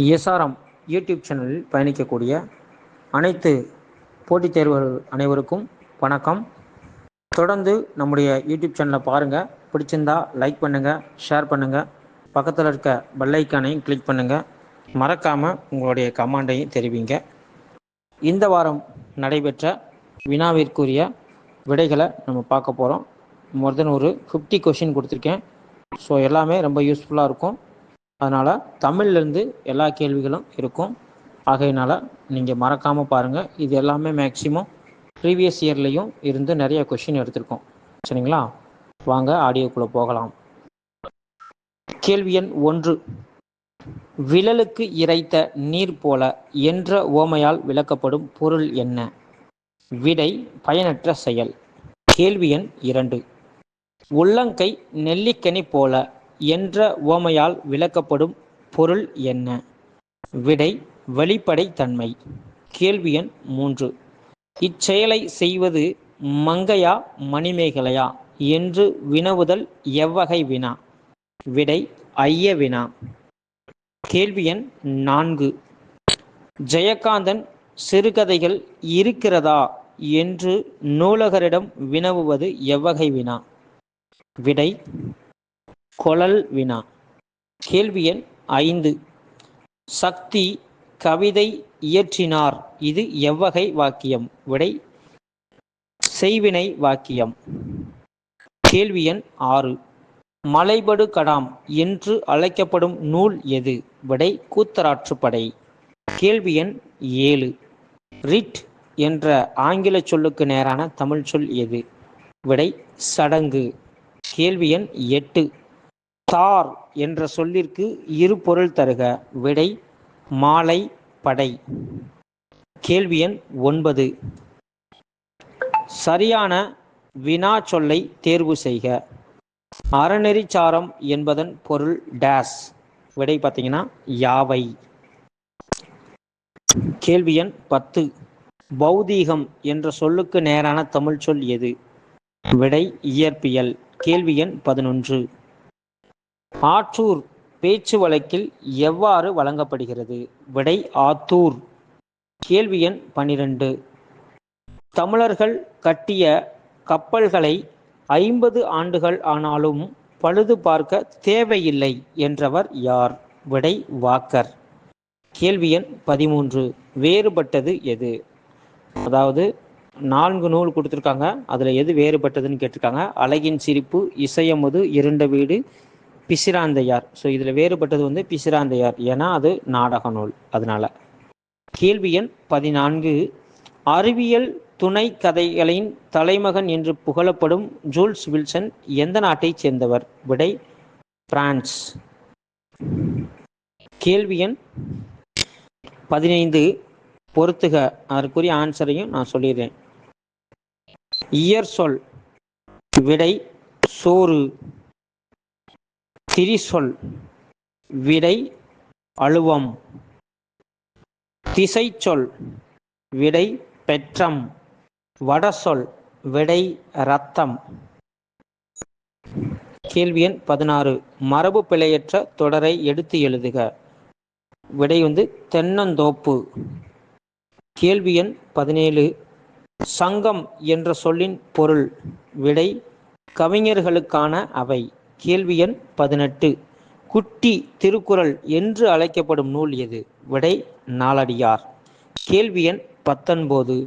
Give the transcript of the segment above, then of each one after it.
SRM YouTube சேனலில் பயணிக்கக்கூடிய அனைத்து போட்டித் தேர்வர்கள் அனைவருக்கும் வணக்கம். தொடர்ந்து நம்முடைய யூடியூப் சேனலை பாருங்கள். பிடிச்சிருந்தா லைக் பண்ணுங்கள், ஷேர் பண்ணுங்கள், பக்கத்தில் இருக்க பெல் ஐக்கானையும் கிளிக் பண்ணுங்கள். மறக்காமல் உங்களுடைய கமெண்டையும் தெரிவிங்க. இந்த வாரம் நடைபெற்ற வினாவிற்குரிய விடைகளை நம்ம பார்க்க போகிறோம். மோர் தென் ஒரு 50 கொஷின் கொடுத்துருக்கேன். ஸோ எல்லாமே ரொம்ப யூஸ்ஃபுல்லாக இருக்கும். அதனால் தமிழ்லேருந்து எல்லா கேள்விகளும் இருக்கும். ஆகையினால் நீங்கள் மறக்காமல் பாருங்கள். இது எல்லாமே மேக்ஸிமம் ப்ரீவியஸ் இயர்லேயும் இருந்து நிறைய கொஷின் எடுத்திருக்கோம். சரிங்களா? வாங்க ஆடியோக்குள்ளே போகலாம். கேள்வி எண் 1. விழலுக்கு இறைத்த நீர் போல என்ற ஓமையால் விளக்கப்படும் பொருள் என்ன? விடை பயனற்ற செயல். கேள்வி எண் 2. உள்ளங்கை நெல்லிக்கனி போல என்ற ஓமையால் விளக்கப்படும் பொருள் என்ன? விடை வெளிப்படை தன்மை. கேள்வி எண் 3. இச்செயலை செய்வது மங்கையா மணிமேகலையா என்று வினவுதல் எவ்வகை வினா? விடை ஐய வினா. கேள்வி எண் 4. ஜெயகாந்தன் சிறுகதைகள் இருக்கிறதா என்று நூலகரிடம் வினவுவது எவ்வகை வினா? விடை கொளல் வினா. கேள்வி எண் 5. சக்தி கவிதை இயற்றினார். இது எவ்வகை வாக்கியம்? விடை செய்வினை வாக்கியம். கேள்வி எண் 6. மலைபடு கடாம் என்று அழைக்கப்படும் நூல் எது? விடை கூத்தராற்றுப்படை. கேள்வி எண் 7. ரிட் என்ற ஆங்கில சொல்லுக்கு நேரான தமிழ் சொல் எது? விடை சடங்கு. கேள்வி எண் 8. தார் என்ற சொல்லிற்கு இரு பொருள் தருக. விடை மாலை படை. கேள்வி எண் 9. சரியான வினா சொல்லை தேர்வு செய்க. அறநெறிச்சாரம் என்பதன் பொருள் டேஸ். விடை பார்த்தீங்கன்னா யாவை. கேள்வி எண் 10. பௌதீகம் என்ற சொல்லுக்கு நேரான தமிழ் சொல் எது? விடை இயற்பியல். கேள்வி எண் 11. ஆற்றூர் பேச்சு வழக்கில் எவ்வாறு வழங்கப்படுகிறது? விடை ஆத்தூர். கேள்வி எண் 12. தமிழர்கள் கட்டிய கப்பல்களை 50 ஆண்டுகள் ஆனாலும் பழுது பார்க்க தேவையில்லை என்றவர் யார்? விடை வாக்கர். கேள்வி எண் 13. வேறுபட்டது எது? அதாவது 4 நூல் கொடுத்துருக்காங்க. அதில் எது வேறுபட்டதுன்னு கேட்டிருக்காங்க. அழகின் சிரிப்பு, இசையமுது, இருண்ட வீடு, பிசிராந்தையார். ஸோ இதில் வேறுபட்டது பிசிராந்தையார். ஏன்னா அது நாடக நூல், அதனால. கேள்வி எண் 14. அறிவியல் துணை கதைகளின் தலைமகன் என்று புகழப்படும் ஜூல்ஸ் வில்சன் எந்த நாட்டைச் சேர்ந்தவர்? விடை பிரான்ஸ். கேள்வி எண் 15. பொறுத்துக. அதற்குரிய ஆன்சரையும் நான் சொல்லிடுறேன். இயற் சொல். விடை சோறு. திரிசொல். விடை அழுவம். திசைச்சொல். விடை பெற்றம். வடசொல். விடை இரத்தம். கேள்வி எண் 16. மரபு பிழையற்ற தொடரை எடுத்து எழுதுக. விடை தென்னந்தோப்பு. கேள்வி எண் 17. சங்கம் என்ற சொல்லின் பொருள்? விடை கவிஞர்களுக்கான அவை. கேள்வி எண் 18. குட்டி திருக்குறள் என்று அழைக்கப்படும் நூல் எது? விடை நாலடியார். கேள்வி எண் 19.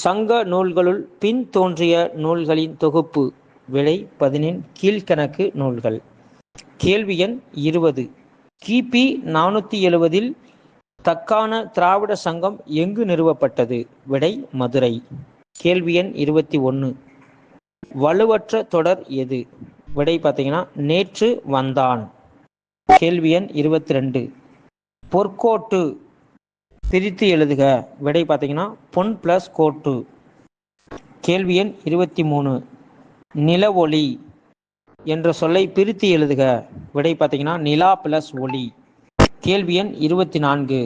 சங்க நூல்களுள் பின் தோன்றிய நூல்களின் தொகுப்பு? விடை 11 கீழ்கணக்கு நூல்கள். கேள்வி எண் 20. கிபி 470 தக்கான திராவிட சங்கம் எங்கு நிறுவப்பட்டது? விடை மதுரை. கேள்வி எண் 21. வலுவற்ற தொடர் எது? விடை பார்த்தீங்கன்னா நேற்று வந்தான். கேள்வி எண் 22. பொற்கோட்டு பிரித்து எழுதுக. விடை பார்த்தீங்கன்னா பொன் பிளஸ் கோட்டு. கேள்வி எண் 23. நில ஒளி என்ற சொல்லை பிரித்து எழுதுக. விடை பார்த்தீங்கன்னா நிலா பிளஸ் ஒளி. கேள்வி எண் 24.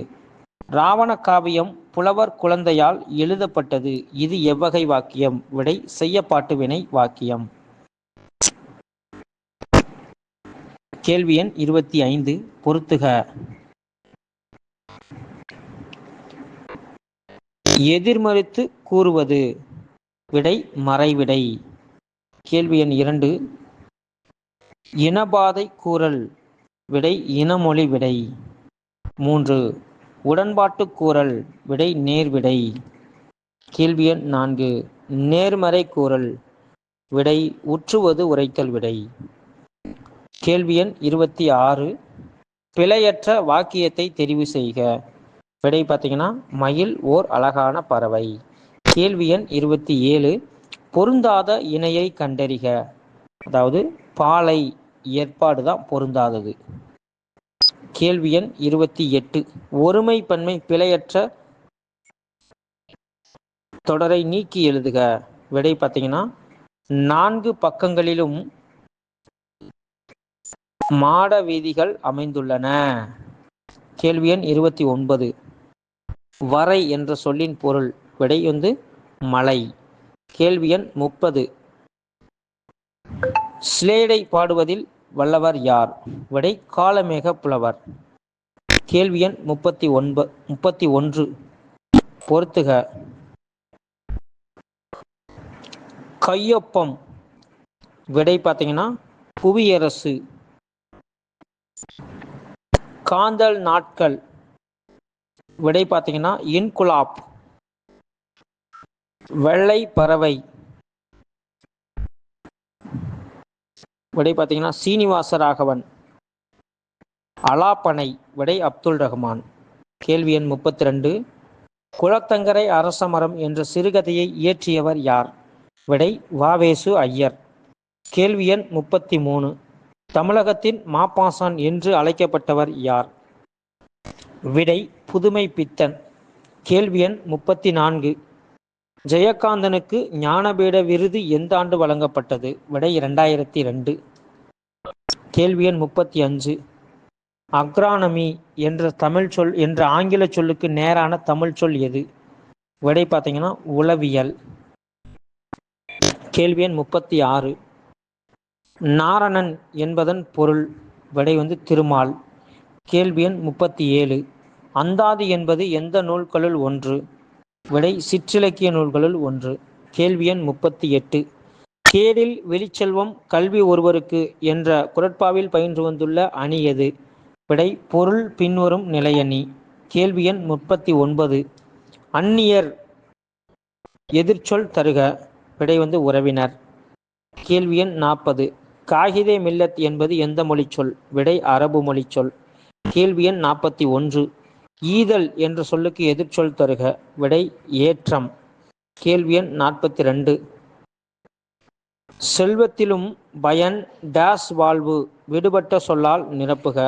ராவண காவியம் புலவர் குழந்தையால் எழுதப்பட்டது. இது எவ்வகை வாக்கியம்? விடை செய்யப்பாட்டு வினை வாக்கியம். கேள்வி எண் 25. பொறுத்துக. எதிர்மறுத்து கூறுவது. விடை மறைவிடை. கேள்வி எண் 2. இனபாதை கூறல். விடை இனமொழி விடை. 3. உடன்பாட்டு கூறல். விடை நேர்விடை. கேள்வி எண் 4. நேர்மறை கூறல். விடை உற்றுவது உரைத்தல் விடை. கேள்வி எண் 26. பிழையற்ற வாக்கியத்தை தெரிவு செய்க. விடை பார்த்தீங்கன்னா மயில் ஓர் அழகான பறவை. கேள்வி எண் 27. பொருந்தாத இணையை கண்டறிக. அதாவது பாலை ஏற்பாடு தான் பொருந்தாதது. கேள்வி எண் 28. ஒருமை பன்மை பிழையற்ற தொடரை நீக்கி எழுதுக. விடை பார்த்தீங்கன்னா 4 பக்கங்களிலும் மாட வீதிகள் அமைந்துள்ளன. கேள்வி எண் 29. வரை என்ற சொல்லின் பொருள். விடை மலை. கேள்வி எண் 30. ஸ்லேடை பாடுவதில் வல்லவர் யார்? விடை காளமேக புலவர். கேள்வி எண் 31. பொறுத்துக. கையொப்பம். விடை பார்த்தீங்கன்னா புவியரசு. காந்தல் நாட்கள். விடை பார்த்தீங்கன்னா இன்குலாப். வெள்ளை பறவை. விடை பார்த்தீங்கன்னா சீனிவாசராகவன். அலாப்பனை. விடை அப்துல் ரஹ்மான். கேள்வி எண் 32. குளத்தங்கரை அரசமரம் என்ற சிறுகதையை இயற்றியவர் யார்? விடை வாவேசு ஐயர். கேள்வி எண் 33. தமிழகத்தின் மாப்பாசான் என்று அழைக்கப்பட்டவர் யார்? விடை புதுமை பித்தன். கேள்வி எண் 34. ஜெயகாந்தனுக்கு ஞானபீட விருது எந்த ஆண்டு வழங்கப்பட்டது? விடை 2002. கேள்வி எண் 35. அக்ரானமி என்ற ஆங்கில சொல்லுக்கு நேரான தமிழ் சொல் எது? விடை பார்த்தீங்கன்னா உளவியல். கேள்வி எண் 36. நாரணன் என்பதன் பொருள். விடை திருமால். கேள்வி எண் 37. அந்தாதி என்பது எந்த நூல்களுள் ஒன்று? விடை சிற்றிலக்கிய நூல்களுள் ஒன்று. கேள்வி எண் 38. கேடில் வெளிச்செல்வம் கல்வி ஒருவருக்கு என்ற குறட்பாவில் பயின்று வந்துள்ள அணி எது? விடை பொருள் பின்வரும் நிலையணி. கேள்வி எண் 39. அந்நியர் எதிர்ச்சொல் தருக. விடை உறவினர். கேள்வி எண் 40. காகிதே மில்லத் என்பது எந்த மொழிச்சொல்? விடை அரபு மொழிச்சொல். கேள்வி எண் 41. ஈதல் என்ற சொல்லுக்கு எதிர்ச்சொல் தருக. விடை ஏற்றம். கேள்வி எண் 42. செல்வத்திலும் பயன் டேஸ் வாழ்வு விடுபட்ட சொல்லால் நிரப்புக.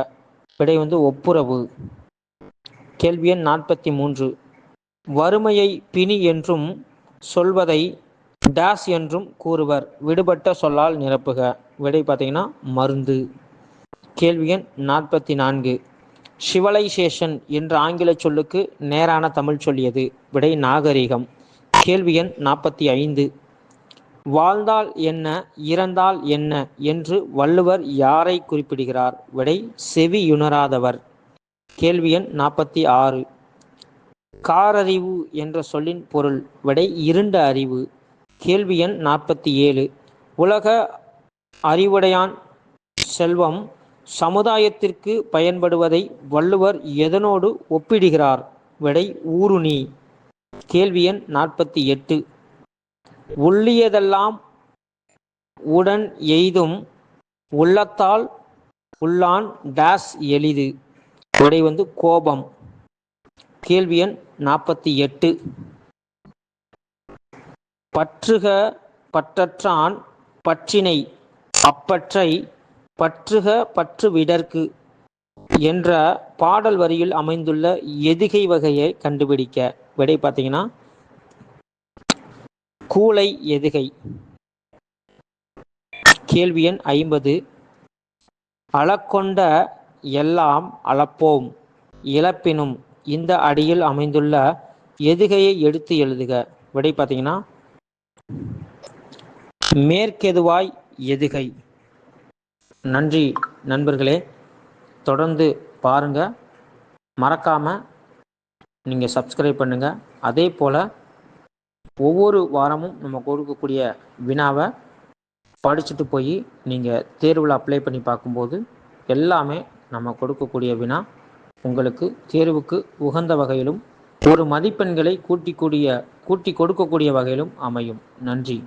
விடை ஒப்புரவு. கேள்வி எண் 43. வறுமையை பிணி என்றும் சொல்வதை டேஸ் என்றும் கூறுவர். விடுபட்ட சொல்லால் நிரப்புக. விடை பார்த்தீங்கன்னா மருந்து. கேள்வி எண் 44. சிவலைசேஷன் என்ற ஆங்கில சொல்லுக்கு நேரான தமிழ் சொல் எது? விடை நாகரிகம். கேள்வி எண் 45. வாழ்ந்தால் என்ன இறந்தால் என்ன என்று வள்ளுவர் யாரை குறிப்பிடுகிறார்? விடை செவியுணராதவர். கேள்வி எண் 46. காரறிவு என்ற சொல்லின் பொருள். விடை இருண்ட அறிவு. கேள்வி எண் 47. உலக அறிவுடையான் செல்வம் சமுதாயத்திற்கு பயன்படுவதை வள்ளுவர் எதனோடு ஒப்பிடுகிறார்? விடை ஊருணி. கேள்வி எண் 48. உள்ளியதெல்லாம் உடன் எய்தும் உள்ளத்தால் உள்ளான் டேஸ் எளிது. விடை கோபம். கேள்வி எண் 48. பற்றுக பற்றற்றான் பற்றினை அப்பற்றை பற்றுக பற்று விடற்கு என்ற பாடல் வரியில் அமைந்துள்ள எதுகை வகையை கண்டுபிடிக்க. விடை பார்த்தீங்கன்னா கூளை எதுகை. கேள்வி எண் 50. அளக்கொண்ட எல்லாம் அளப்போம் இழப்பினும் இந்த அடியில் அமைந்துள்ள எதுகையை எடுத்து எழுதுக. விடை பார்த்தீங்கன்னா மேற்கெதுவாய் எதுகை. நன்றி நண்பர்களே. தொடர்ந்து பாருங்க. மறக்காம நீங்கள் சப்ஸ்கிரைப் பண்ணுங்கள். அதே போல் ஒவ்வொரு வாரமும் நம்ம கொடுக்கக்கூடிய வினாவை படிச்சுட்டு போய் நீங்கள் தேர்வில் அப்ளை பண்ணி பார்க்கும்போது எல்லாமே நம்ம கொடுக்கக்கூடிய வினா உங்களுக்கு தேர்வுக்கு உகந்த வகையிலும் ஒரு மதிப்பெண்களை கூட்டி கொடுக்கக்கூடிய வகையிலும் அமையும். நன்றி.